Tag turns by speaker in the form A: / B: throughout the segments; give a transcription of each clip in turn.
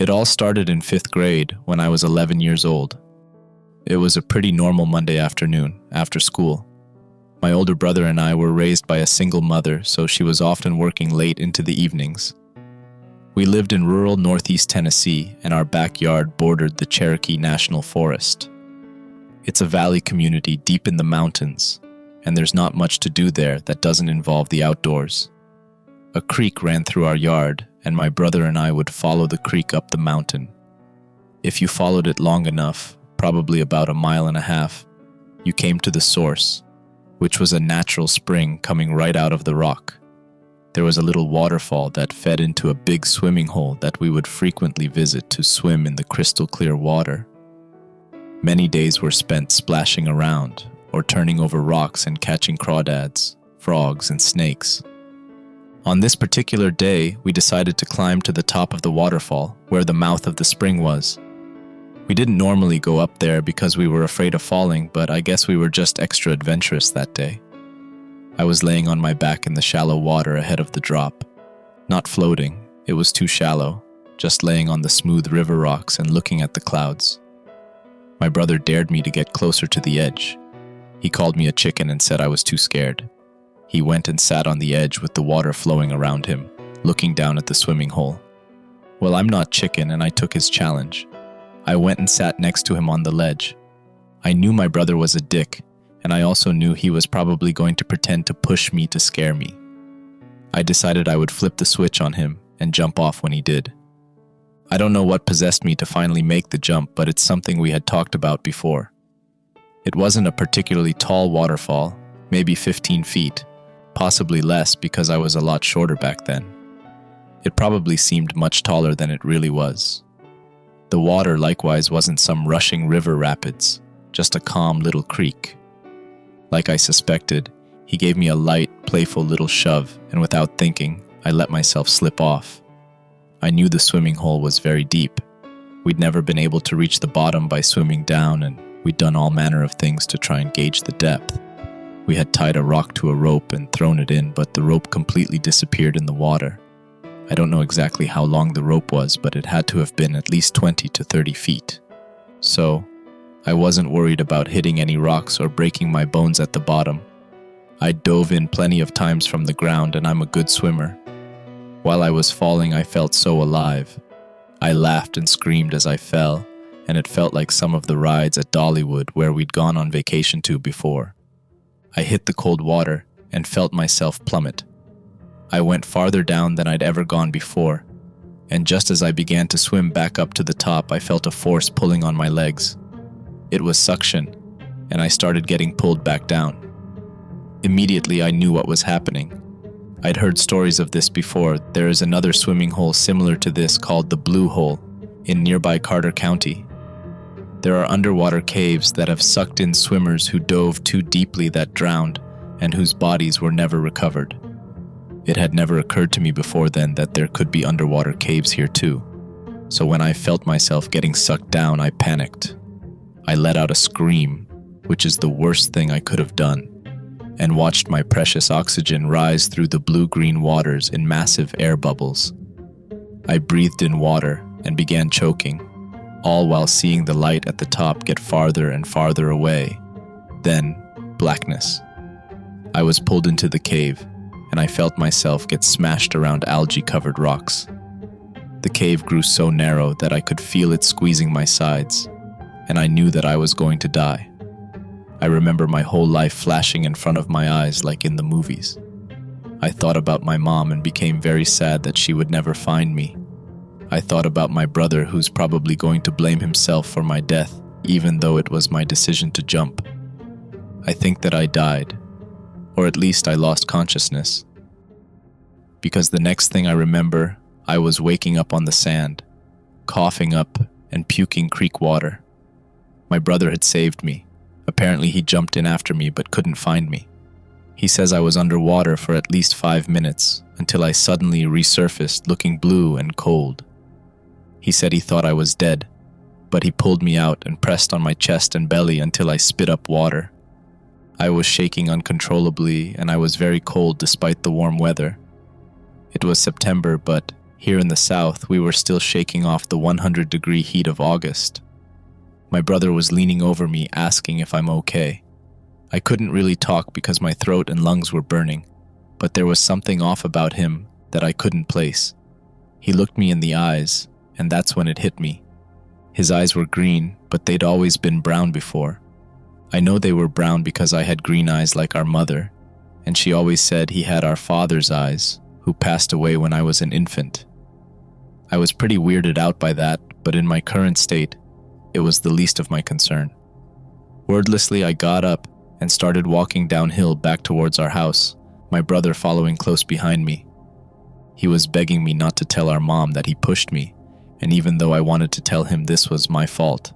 A: It all started in 5th grade when I was 11 years old. It was a pretty normal Monday afternoon, after school. My older brother and I were raised by a single mother, so she was often working late into the evenings. We lived in rural northeast Tennessee, and our backyard bordered the Cherokee National Forest. It's a valley community deep in the mountains, and there's not much to do there that doesn't involve the outdoors. A creek ran through our yard, and my brother and I would follow the creek up the mountain. If you followed it long enough, probably about 1.5 miles, you came to the source, which was a natural spring coming right out of the rock. There was a little waterfall that fed into a big swimming hole that we would frequently visit to swim in the crystal clear water. Many days were spent splashing around or turning over rocks and catching crawdads, frogs, and snakes. On this particular day, we decided to climb to the top of the waterfall where the mouth of the spring was. We didn't normally go up there because we were afraid of falling, but I guess we were just extra adventurous that day. I was laying on my back in the shallow water ahead of the drop. Not floating, it was too shallow, just laying on the smooth river rocks and looking at the clouds. My brother dared me to get closer to the edge. He called me a chicken and said I was too scared. He went and sat on the edge with the water flowing around him, looking down at the swimming hole. Well, I'm not chicken, and I took his challenge. I went and sat next to him on the ledge. I knew my brother was a dick, and I also knew he was probably going to pretend to push me to scare me. I decided I would flip the switch on him and jump off when he did. I don't know what possessed me to finally make the jump, but it's something we had talked about before. It wasn't a particularly tall waterfall, maybe 15 feet, possibly less because I was a lot shorter back then. It probably seemed much taller than it really was. The water likewise wasn't some rushing river rapids, just a calm little creek. Like I suspected, he gave me a light, playful little shove, and without thinking, I let myself slip off. I knew the swimming hole was very deep. We'd never been able to reach the bottom by swimming down, and we'd done all manner of things to try and gauge the depth. We had tied a rock to a rope and thrown it in, but the rope completely disappeared in the water. I don't know exactly how long the rope was, but it had to have been at least 20 to 30 feet. So, I wasn't worried about hitting any rocks or breaking my bones at the bottom. I dove in plenty of times from the ground, and I'm a good swimmer. While I was falling, I felt so alive. I laughed and screamed as I fell, and it felt like some of the rides at Dollywood where we'd gone on vacation to before. I hit the cold water and felt myself plummet. I went farther down than I'd ever gone before, and just as I began to swim back up to the top, I felt a force pulling on my legs. It was suction, and I started getting pulled back down. Immediately, I knew what was happening. I'd heard stories of this before. There is another swimming hole similar to this called the Blue Hole in nearby Carter County. There are underwater caves that have sucked in swimmers who dove too deeply that drowned and whose bodies were never recovered. It had never occurred to me before then that there could be underwater caves here too. So when I felt myself getting sucked down, I panicked. I let out a scream, which is the worst thing I could have done, and watched my precious oxygen rise through the blue-green waters in massive air bubbles. I breathed in water and began choking, all while seeing the light at the top get farther and farther away. Then, blackness. I was pulled into the cave, and I felt myself get smashed around algae-covered rocks. The cave grew so narrow that I could feel it squeezing my sides, and I knew that I was going to die. I remember my whole life flashing in front of my eyes like in the movies. I thought about my mom and became very sad that she would never find me. I thought about my brother, who's probably going to blame himself for my death, even though it was my decision to jump. I think that I died, or at least I lost consciousness. Because the next thing I remember, I was waking up on the sand, coughing up and puking creek water. My brother had saved me. Apparently he jumped in after me but couldn't find me. He says I was underwater for at least 5 minutes until I suddenly resurfaced looking blue and cold. He said he thought I was dead, but he pulled me out and pressed on my chest and belly until I spit up water. I was shaking uncontrollably and I was very cold despite the warm weather. It was September, but Here in the south, we were still shaking off the 100-degree heat of August. My brother was leaning over me asking if I'm okay. I couldn't really talk because my throat and lungs were burning, but there was something off about him that I couldn't place. He looked me in the eyes, and that's when it hit me. His eyes were green, but they'd always been brown before. I know they were brown because I had green eyes like our mother, and she always said he had our father's eyes, who passed away when I was an infant. I was pretty weirded out by that, but in my current state, it was the least of my concern. Wordlessly, I got up and started walking downhill back towards our house, my brother following close behind me. He was begging me not to tell our mom that he pushed me, and even though I wanted to tell him this was my fault,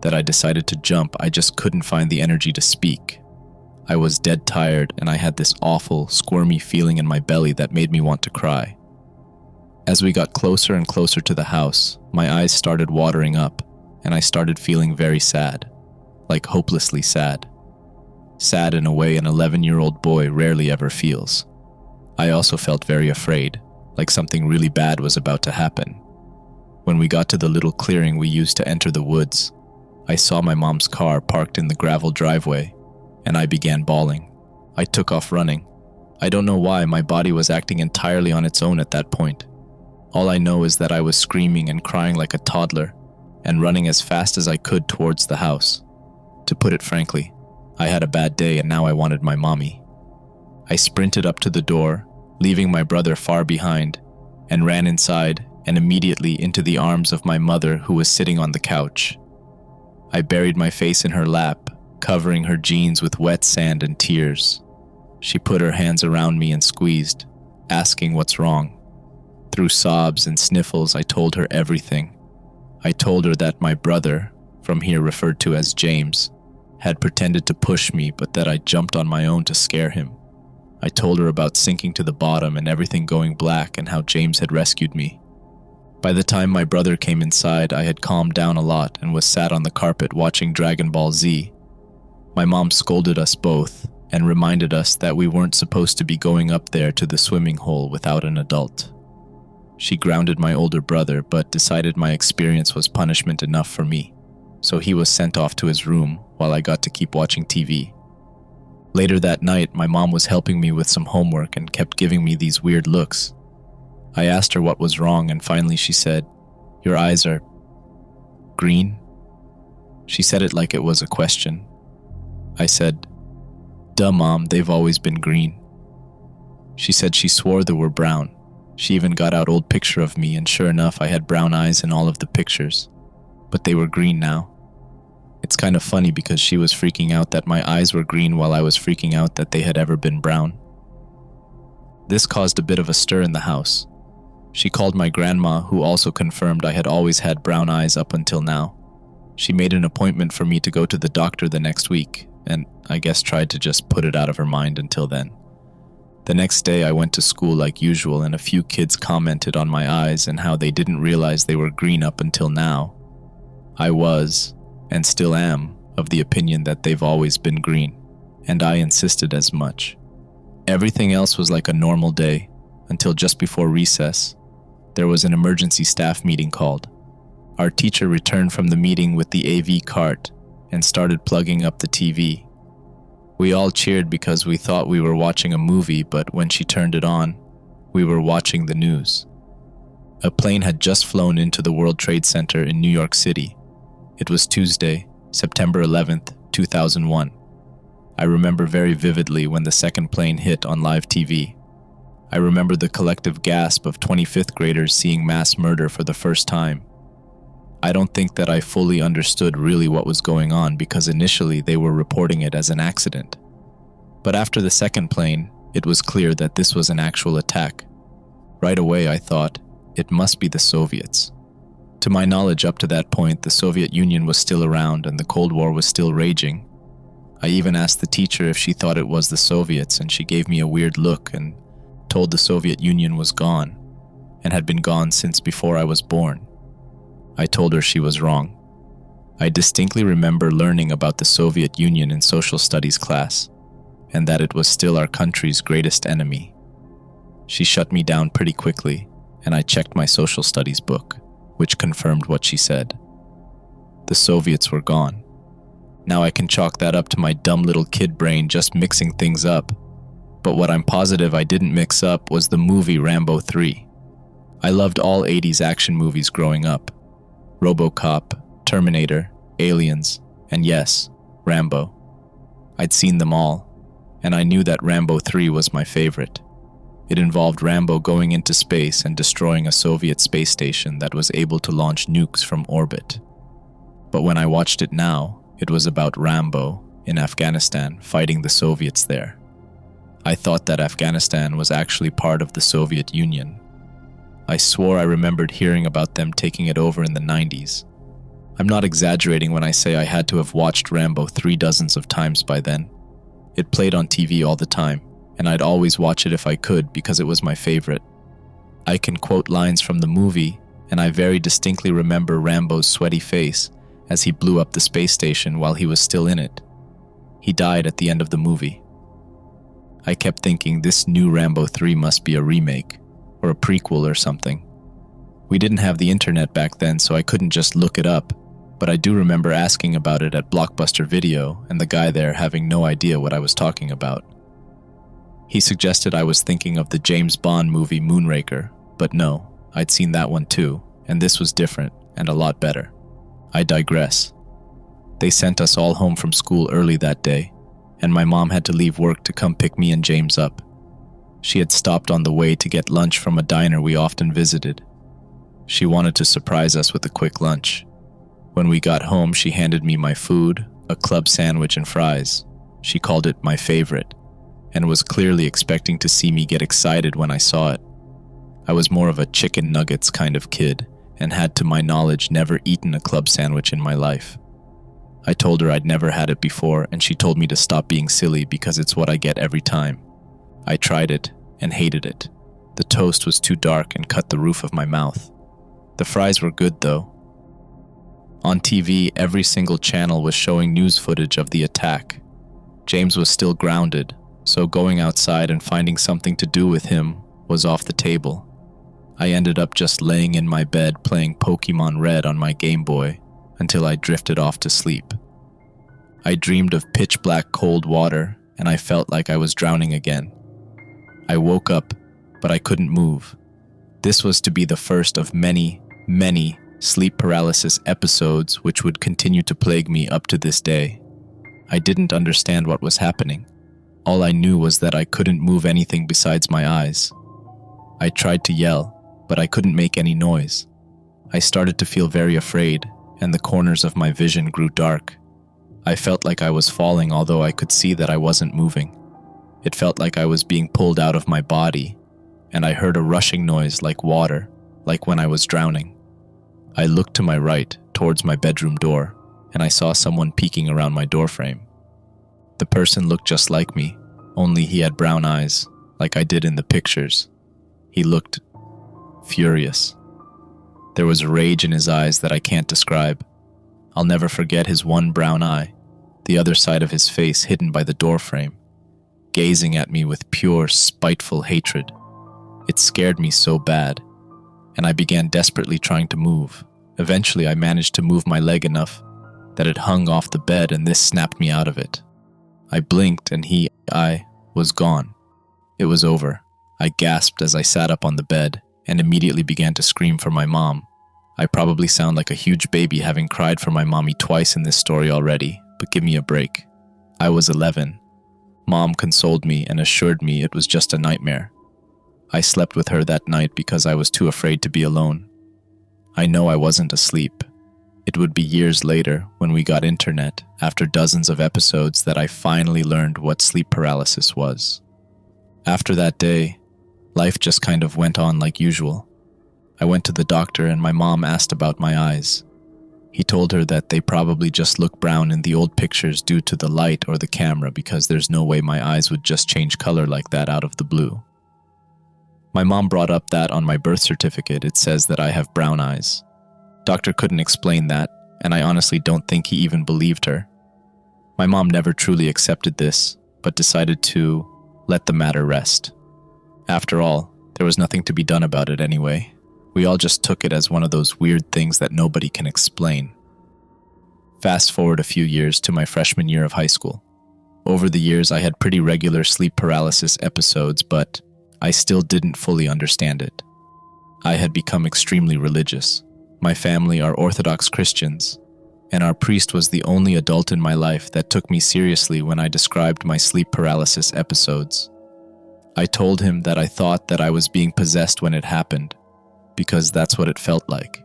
A: that I decided to jump, I just couldn't find the energy to speak. I was dead tired, and I had this awful, squirmy feeling in my belly that made me want to cry. As we got closer and closer to the house, my eyes started watering up, and I started feeling very sad, like hopelessly sad. Sad in a way an 11-year-old boy rarely ever feels. I also felt very afraid, like something really bad was about to happen. When we got to the little clearing we used to enter the woods, I saw my mom's car parked in the gravel driveway, and I began bawling. I took off running. I don't know why my body was acting entirely on its own at that point. All I know is that I was screaming and crying like a toddler, and running as fast as I could towards the house. To put it frankly, I had a bad day and now I wanted my mommy. I sprinted up to the door, leaving my brother far behind, and ran inside and immediately into the arms of my mother who was sitting on the couch. I buried my face in her lap, covering her jeans with wet sand and tears. She put her hands around me and squeezed, asking what's wrong. Through sobs and sniffles, I told her everything. I told her that my brother, from here referred to as James, had pretended to push me, but that I jumped on my own to scare him. I told her about sinking to the bottom and everything going black and how James had rescued me. By the time my brother came inside, I had calmed down a lot and was sat on the carpet watching Dragon Ball Z. My mom scolded us both and reminded us that we weren't supposed to be going up there to the swimming hole without an adult. She grounded my older brother, but decided my experience was punishment enough for me, so he was sent off to his room while I got to keep watching TV. Later that night, my mom was helping me with some homework and kept giving me these weird looks. I asked her what was wrong, and finally she said, "Your eyes are green?" She said it like it was a question. I said, "Duh, Mom, they've always been green." She said she swore they were brown. She even got out old picture of me, and sure enough, I had brown eyes in all of the pictures, but they were green now. It's kind of funny because she was freaking out that my eyes were green while I was freaking out that they had ever been brown. This caused a bit of a stir in the house. She called my grandma, who also confirmed I had always had brown eyes up until now. She made an appointment for me to go to the doctor the next week, and I guess tried to just put it out of her mind until then. The next day I went to school like usual, and a few kids commented on my eyes and how they didn't realize they were green up until now. I was, and still am, of the opinion that they've always been green, and I insisted as much. Everything else was like a normal day, until just before recess. There was an emergency staff meeting called. Our teacher returned from the meeting with the AV cart and started plugging up the TV. We all cheered because we thought we were watching a movie, but when she turned it on, we were watching the news. A plane had just flown into the World Trade Center in New York City. It was Tuesday, September 11th, 2001. I remember very vividly when the second plane hit on live TV. I remember the collective gasp of 25th graders seeing mass murder for the first time. I don't think that I fully understood really what was going on because initially they were reporting it as an accident. But after the second plane, it was clear that this was an actual attack. Right away I thought, it must be the Soviets. To my knowledge, up to that point, the Soviet Union was still around and the Cold War was still raging. I even asked the teacher if she thought it was the Soviets, and she gave me a weird look and told the Soviet Union was gone and had been gone since before I was born. I told her she was wrong. I distinctly remember learning about the Soviet Union in social studies class, and that it was still our country's greatest enemy. She shut me down pretty quickly and I checked my social studies book, which confirmed what she said. The Soviets were gone. Now I can chalk that up to my dumb little kid brain just mixing things up. But what I'm positive I didn't mix up was the movie Rambo 3. I loved all 80s action movies growing up. RoboCop, Terminator, Aliens, and yes, Rambo. I'd seen them all, and I knew that Rambo 3 was my favorite. It involved Rambo going into space and destroying a Soviet space station that was able to launch nukes from orbit. But when I watched it now, it was about Rambo in Afghanistan fighting the Soviets there. I thought that Afghanistan was actually part of the Soviet Union. I swore I remembered hearing about them taking it over in the 90s. I'm not exaggerating when I say I had to have watched Rambo 3 dozens of times by then. It played on TV all the time, and I'd always watch it if I could because it was my favorite. I can quote lines from the movie, and I very distinctly remember Rambo's sweaty face as he blew up the space station while he was still in it. He died at the end of the movie. I kept thinking this new Rambo 3 must be a remake, or a prequel or something. We didn't have the internet back then, so I couldn't just look it up, but I do remember asking about it at Blockbuster Video and the guy there having no idea what I was talking about. He suggested I was thinking of the James Bond movie Moonraker, but no, I'd seen that one too, and this was different and a lot better. I digress. They sent us all home from school early that day, and my mom had to leave work to come pick me and James up. She had stopped on the way to get lunch from a diner we often visited. She wanted to surprise us with a quick lunch. When we got home, she handed me my food, a club sandwich and fries. She called it my favorite, and was clearly expecting to see me get excited when I saw it. I was more of a chicken nuggets kind of kid, and had, to my knowledge, never eaten a club sandwich in my life. I told her I'd never had it before, and she told me to stop being silly because it's what I get every time. I tried it and hated it. The toast was too dark and cut the roof of my mouth. The fries were good though. On TV, every single channel was showing news footage of the attack. James was still grounded, so going outside and finding something to do with him was off the table. I ended up just laying in my bed playing Pokemon Red on my Game Boy until I drifted off to sleep. I dreamed of pitch black cold water, and I felt like I was drowning again. I woke up, but I couldn't move. This was to be the first of many, many sleep paralysis episodes which would continue to plague me up to this day. I didn't understand what was happening. All I knew was that I couldn't move anything besides my eyes. I tried to yell, but I couldn't make any noise. I started to feel very afraid, and the corners of my vision grew dark. I felt like I was falling, although I could see that I wasn't moving. It felt like I was being pulled out of my body, and I heard a rushing noise like water, like when I was drowning. I looked to my right, towards my bedroom door, and I saw someone peeking around my doorframe. The person looked just like me, only he had brown eyes, like I did in the pictures. He looked furious. There was a rage in his eyes that I can't describe. I'll never forget his one brown eye, the other side of his face hidden by the doorframe, gazing at me with pure, spiteful hatred. It scared me so bad, and I began desperately trying to move. Eventually, I managed to move my leg enough that it hung off the bed, and this snapped me out of it. I blinked, and I was gone. It was over. I gasped as I sat up on the bed and immediately began to scream for my mom. I probably sound like a huge baby having cried for my mommy twice in this story already, but give me a break. I was 11. Mom consoled me and assured me it was just a nightmare. I slept with her that night because I was too afraid to be alone. I know I wasn't asleep. It would be years later, when we got internet, after dozens of episodes, that I finally learned what sleep paralysis was. After that day, life just kind of went on like usual. I went to the doctor and my mom asked about my eyes. He told her that they probably just look brown in the old pictures due to the light or the camera, because there's no way my eyes would just change color like that out of the blue. My mom brought up that on my birth certificate it says that I have brown eyes. Doctor couldn't explain that, and I honestly don't think he even believed her. My mom never truly accepted this, but decided to let the matter rest. After all, there was nothing to be done about it anyway. We all just took it as one of those weird things that nobody can explain. Fast forward a few years to my freshman year of high school. Over the years, I had pretty regular sleep paralysis episodes, but I still didn't fully understand it. I had become extremely religious. My family are Orthodox Christians, and our priest was the only adult in my life that took me seriously when I described my sleep paralysis episodes. I told him that I thought that I was being possessed when it happened, because that's what it felt like.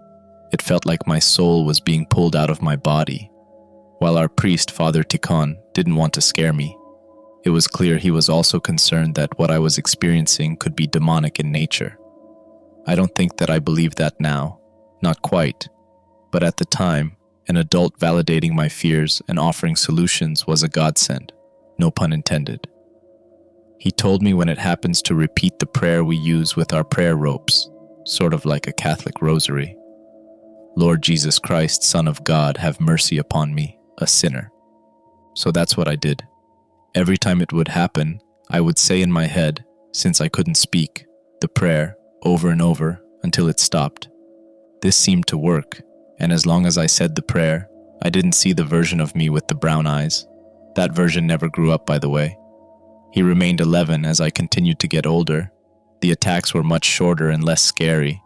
A: It felt like my soul was being pulled out of my body. While our priest, Father Tikhon, didn't want to scare me, it was clear he was also concerned that what I was experiencing could be demonic in nature. I don't think that I believe that now, not quite, but at the time, an adult validating my fears and offering solutions was a godsend, no pun intended. He told me when it happens to repeat the prayer we use with our prayer ropes, sort of like a Catholic rosary. Lord Jesus Christ, Son of God, have mercy upon me, a sinner. So that's what I did. Every time it would happen, I would say in my head, since I couldn't speak, the prayer over and over until it stopped. This seemed to work, and as long as I said the prayer, I didn't see the version of me with the brown eyes. That version never grew up, by the way. He remained 11 as I continued to get older. The attacks were much shorter and less scary.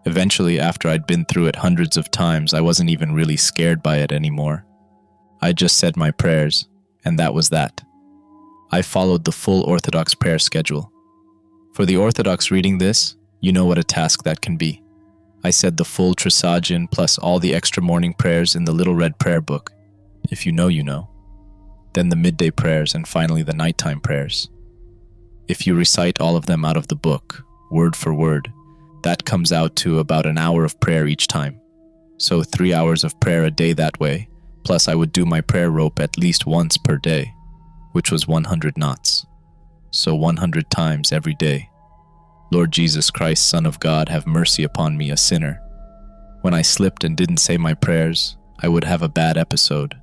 A: Eventually, after I'd been through it hundreds of times, I wasn't even really scared by it anymore. I just said my prayers, and that was that. I followed the full Orthodox prayer schedule. For the Orthodox reading this, you know what a task that can be. I said the full Trisagion plus all the extra morning prayers in the little red prayer book. If you know, you know. Then the midday prayers and finally the nighttime prayers. If you recite all of them out of the book, word for word, that comes out to about an hour of prayer each time. So 3 hours of prayer a day that way, plus I would do my prayer rope at least once per day, which was 100 knots. So 100 times every day. Lord Jesus Christ, Son of God, have mercy upon me, a sinner. When I slipped and didn't say my prayers, I would have a bad episode.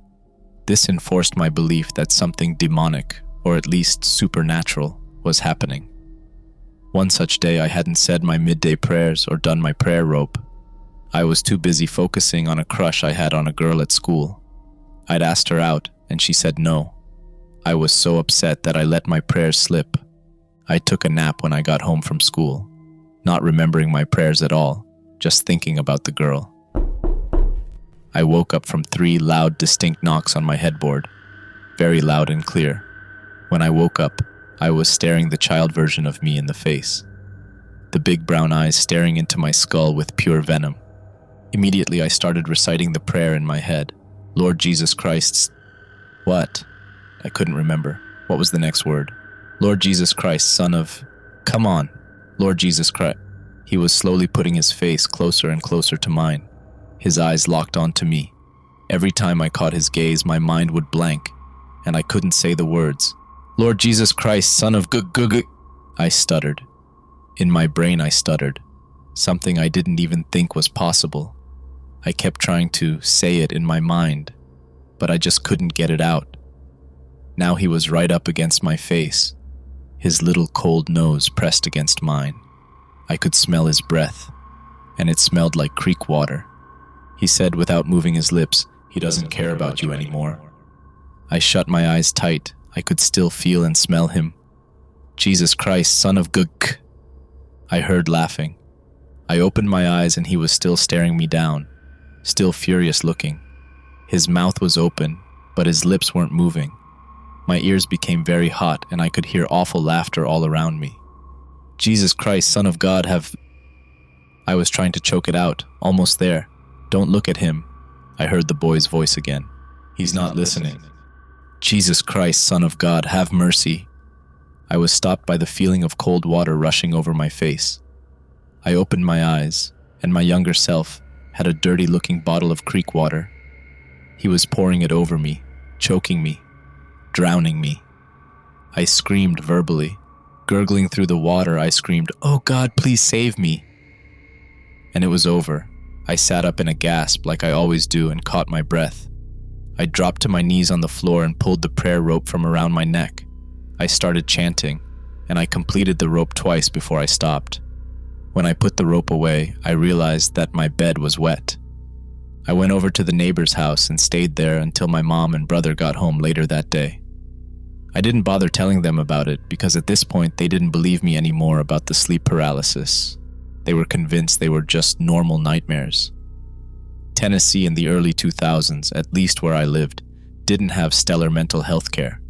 A: This enforced my belief that something demonic, or at least supernatural, was happening. One such day I hadn't said my midday prayers or done my prayer rope. I was too busy focusing on a crush I had on a girl at school. I'd asked her out, and she said no. I was so upset that I let my prayers slip. I took a nap when I got home from school, not remembering my prayers at all, just thinking about the girl. I woke up from 3 loud, distinct knocks on my headboard, very loud and clear. When I woke up, I was staring the child version of me in the face, the big brown eyes staring into my skull with pure venom. Immediately I started reciting the prayer in my head. Lord Jesus Christ. What? I couldn't remember. What was the next word? Lord Jesus Christ, Son of... Come on, Lord Jesus Christ. He was slowly putting his face closer and closer to mine. His eyes locked onto me. Every time I caught his gaze, my mind would blank, and I couldn't say the words. Lord Jesus Christ, Son of g. I stuttered. In my brain I stuttered. Something I didn't even think was possible. I kept trying to say it in my mind, but I just couldn't get it out. Now he was right up against my face, his little cold nose pressed against mine. I could smell his breath, and it smelled like creek water. He said without moving his lips, "He doesn't care about you anymore." I shut my eyes tight. I could still feel and smell him. Jesus Christ, Son of g. I heard laughing. I opened my eyes and he was still staring me down, still furious looking. His mouth was open, but his lips weren't moving. My ears became very hot and I could hear awful laughter all around me. Jesus Christ, Son of God, have... I was trying to choke it out, almost there. Don't look at him. I heard the boy's voice again. He's not listening. Jesus Christ, Son of God, have mercy. I was stopped by the feeling of cold water rushing over my face. I opened my eyes, and my younger self had a dirty-looking bottle of creek water. He was pouring it over me, choking me, drowning me. I screamed verbally. Gurgling through the water, I screamed, "Oh God, please save me." And it was over. I sat up in a gasp like I always do and caught my breath. I dropped to my knees on the floor and pulled the prayer rope from around my neck. I started chanting, and I completed the rope twice before I stopped. When I put the rope away, I realized that my bed was wet. I went over to the neighbor's house and stayed there until my mom and brother got home later that day. I didn't bother telling them about it because at this point they didn't believe me anymore about the sleep paralysis. They were convinced they were just normal nightmares. Tennessee in the early 2000s, at least where I lived, didn't have stellar mental health care.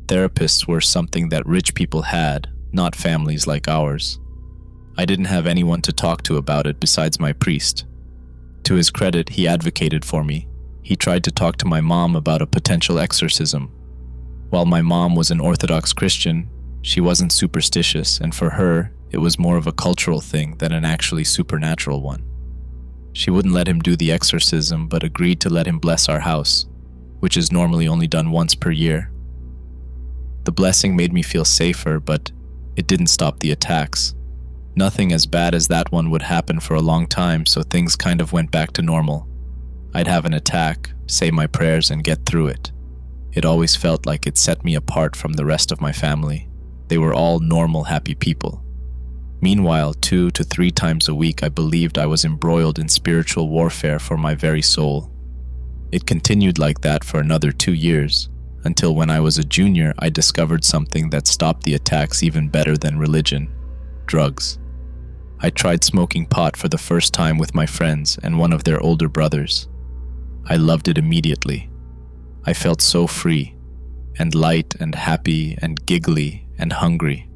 A: Therapists were something that rich people had, not families like ours. I didn't have anyone to talk to about it besides my priest. To his credit, he advocated for me. He tried to talk to my mom about a potential exorcism. While my mom was an Orthodox Christian, she wasn't superstitious, and for her, it was more of a cultural thing than an actually supernatural one. She wouldn't let him do the exorcism, but agreed to let him bless our house, which is normally only done once per year. The blessing made me feel safer, but it didn't stop the attacks. Nothing as bad as that one would happen for a long time, so things kind of went back to normal. I'd have an attack, say my prayers, and get through it. It always felt like it set me apart from the rest of my family. They were all normal, happy people. Meanwhile, 2 to 3 times a week, I believed I was embroiled in spiritual warfare for my very soul. It continued like that for another 2 years, until when I was a junior, I discovered something that stopped the attacks even better than religion: drugs. I tried smoking pot for the first time with my friends and one of their older brothers. I loved it immediately. I felt so free, and light and happy and giggly and hungry.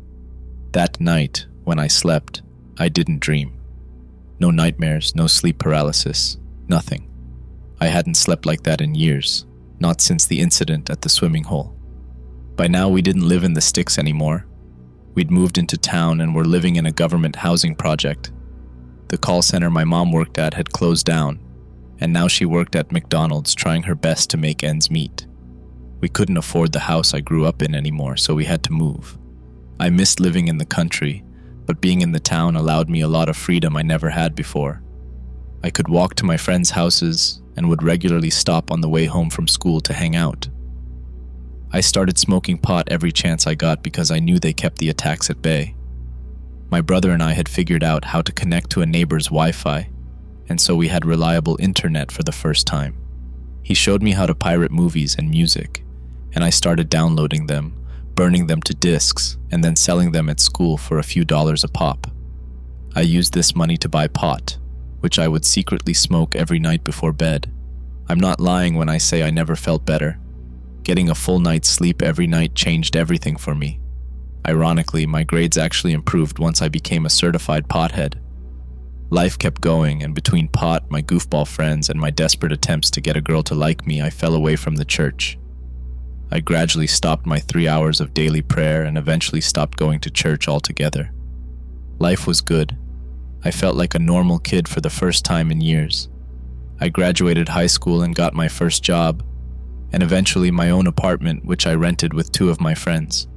A: That night, when I slept, I didn't dream. No nightmares, no sleep paralysis, nothing. I hadn't slept like that in years, not since the incident at the swimming hole. By now, we didn't live in the sticks anymore. We'd moved into town and were living in a government housing project. The call center my mom worked at had closed down, and now she worked at McDonald's trying her best to make ends meet. We couldn't afford the house I grew up in anymore, so we had to move. I missed living in the country, but being in the town allowed me a lot of freedom I never had before. I could walk to my friends' houses and would regularly stop on the way home from school to hang out. I started smoking pot every chance I got because I knew they kept the attacks at bay. My brother and I had figured out how to connect to a neighbor's Wi-Fi, and so we had reliable internet for the first time. He showed me how to pirate movies and music, and I started downloading them, burning them to discs, and then selling them at school for a few dollars a pop. I used this money to buy pot, which I would secretly smoke every night before bed. I'm not lying when I say I never felt better. Getting a full night's sleep every night changed everything for me. Ironically, my grades actually improved once I became a certified pothead. Life kept going, and between pot, my goofball friends, and my desperate attempts to get a girl to like me, I fell away from the church. I gradually stopped my 3 hours of daily prayer and eventually stopped going to church altogether. Life was good. I felt like a normal kid for the first time in years. I graduated high school and got my first job, and eventually my own apartment, which I rented with 2 of my friends.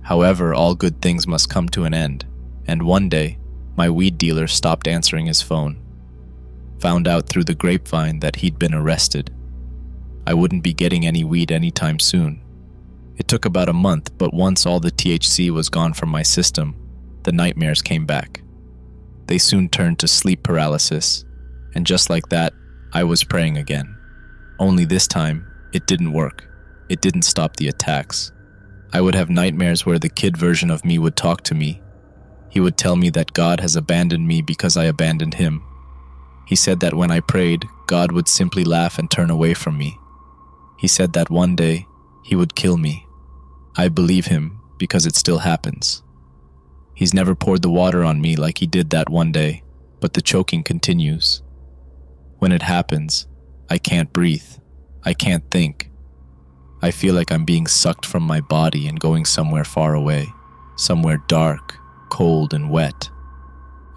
A: However, all good things must come to an end, and one day, my weed dealer stopped answering his phone. Found out through the grapevine that he'd been arrested. I wouldn't be getting any weed anytime soon. It took about a month, but once all the THC was gone from my system, the nightmares came back. They soon turned to sleep paralysis, and just like that, I was praying again. Only this time, it didn't work. It didn't stop the attacks. I would have nightmares where the kid version of me would talk to me. He would tell me that God has abandoned me because I abandoned him. He said that when I prayed, God would simply laugh and turn away from me. He said that one day, he would kill me. I believe him because it still happens. He's never poured the water on me like he did that one day, but the choking continues. When it happens, I can't breathe. I can't think. I feel like I'm being sucked from my body and going somewhere far away, somewhere dark, cold, and wet.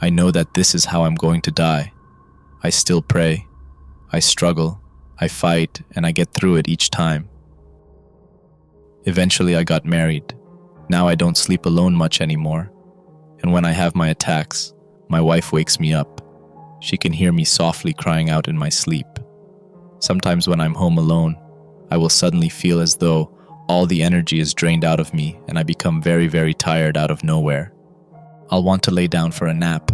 A: I know that this is how I'm going to die. I still pray. I struggle. I fight, and I get through it each time. Eventually, I got married. Now I don't sleep alone much anymore. And when I have my attacks, my wife wakes me up. She can hear me softly crying out in my sleep. Sometimes when I'm home alone, I will suddenly feel as though all the energy is drained out of me and I become very, very tired out of nowhere. I'll want to lay down for a nap,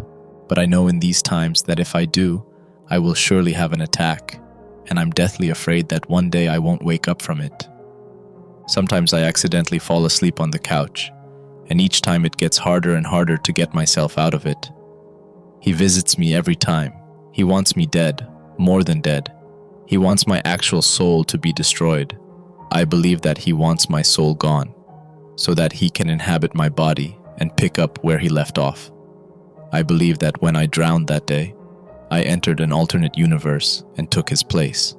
A: but I know in these times that if I do, I will surely have an attack, and I'm deathly afraid that one day I won't wake up from it. Sometimes I accidentally fall asleep on the couch, and each time it gets harder and harder to get myself out of it. He visits me every time. He wants me dead, more than dead. He wants my actual soul to be destroyed. I believe that he wants my soul gone, so that he can inhabit my body and pick up where he left off. I believe that when I drowned that day, I entered an alternate universe and took his place,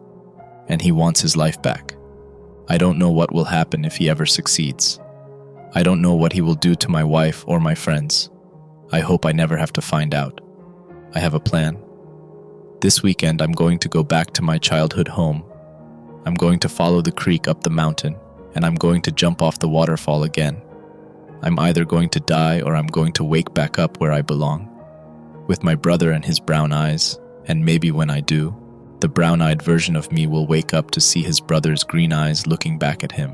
A: and he wants his life back. I don't know what will happen if he ever succeeds. I don't know what he will do to my wife or my friends. I hope I never have to find out. I have a plan. This weekend, I'm going to go back to my childhood home. I'm going to follow the creek up the mountain, and I'm going to jump off the waterfall again. I'm either going to die or I'm going to wake back up where I belong, with my brother and his brown eyes, and maybe when I do, the brown-eyed version of me will wake up to see his brother's green eyes looking back at him.